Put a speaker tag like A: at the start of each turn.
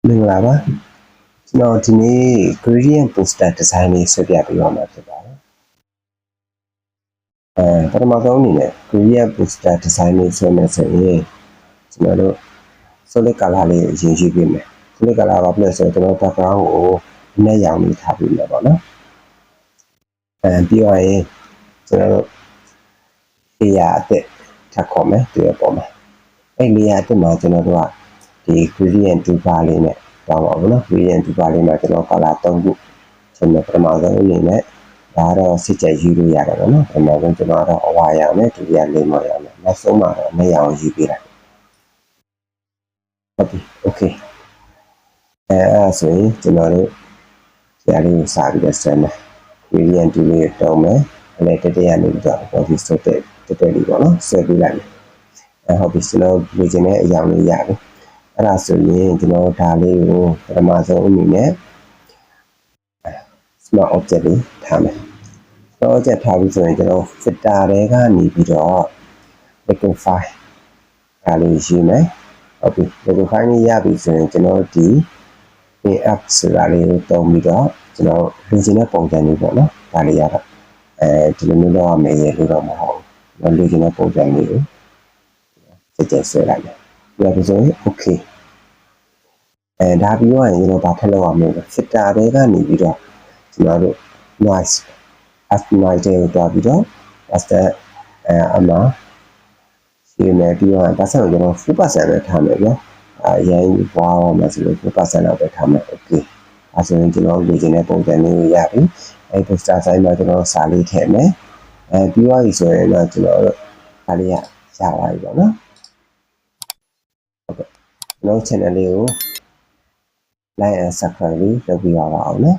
A: မင်္ဂလာပါကျွန်တော်ဒီနေ့ gradient poster design လေးဆွဲပြပေးပါမှာဖြစ်ပါတယ်ပထမဆုံးအနေနဲ့ gradient poster design လေးဆွဲမယ်ဆိုရင်ကျွန်တော်တို့ solid color လေးအရင်ယူပေးမယ် solid color ဘာဖြစ်လဲဆိုတော့ကျွန်တော် background ကိုအနက်ရောင်လေးထားပေးမယ်ပေါ့နော်ပြီးတော့ရင်ကျွန်တော်တို့ layer အသစ်ထပ်ခေါ်မယ်ဒီအပေါ်မှာအဲ့ layer အသစ်မှာကျွန်တော်တို့ကဒီ gradient toolbar လေးနဲ့တော့ပါဘူးနော် gradient toolbar လေးမှာကျွန်တော် color 3ခုကျွန်တော်ပထမဆုံးအနေနဲ့ဒါတော့စစ်ချက်ယူလို့ရတယ်ပေါ့နော်ပထမဆုံးကျွန်တော်တော့အဝါရောင်နဲ့ဒုတိယလေးမော်ရောင်နဲ့နောက်ဆုံးမှာတော့အနက်ရောင်ယူပေးလိုက်ဟုတ်ပြီ okay အဲ့ဆိုရင်ကျွန်တော်တို့ဒီအလေးကိုစပြီးတော့ဆွဲမယ် gradient tool လေးတုံးမယ်အဲ့လေတတိယလေးတော့ပေါ်ဒီဆွဲတဲ့လေးပေါ့နော်ဆွဲပေးလိုက်မယ်ဟုတ်ပြီကျွန်တော်လူချင်တဲ့အရောင်လေးရပြီအဲ့ဒါဆိုရင်ကျွန်တော်ဒါလေးကိုပထမဆုံးအနေနဲ့ smart object လေးထားမယ် smart object ထားပြီးဆိုရင်ကျွန်တော် filter တွေကနေပြီးတော့ liquify ဒါလေးရေးမယ်ဟုတ်ပြီ liquify လေးရပြီဆိုရင်ကျွန်တော်ဒီ app ဆိုတာလေးကိုတုံးပြီးတော့ကျွန်တော်လူချင်တဲ့ပုံစံလေးပေါ့နော်ဒါလေးရတော့ဒီလိုမျိုးတော့မယ်ရေလို့တော့မဟုတ်ဘူးလူချင်တဲ့ပုံစံလေးကိုစက်ဆွဲလိုက်မယ်ပြီးတော့ဆိုရင် okay ဒါပြီးတော့ရင်ကျွန်တော်ဘာထပ်လုပ်ရမလဲ filter တွေကနေပြီးတော့ကျွန်တော်တို့ noise noise တွေကိုတွားပြီးတော့ master အမှာရှင်းနေပြီးတော့ဒါဆိုရင်ကျွန်တော် full% ပဲထားမယ်နော်ရန်ပွားအောင်မယ်ဆိုလို့ full% လောက်ပဲထားမယ် okay အဲဆိုရင်ကျွန်တော်လူချင်တဲ့ပုံစံလေးကိုရပြီအဲ poster size မှာကျွန်တော်စာလေးထည့်မယ်ပြီးသွားပြီဆိုရင်တော့ကျွန်တော်တို့ဒါလေးရသွားပြီပေါ့နော်ဟုတ်ကဲ့ကျွန်တော် channel လေးကို like and subscribe လုပ်ပြီးပါအောင်နော်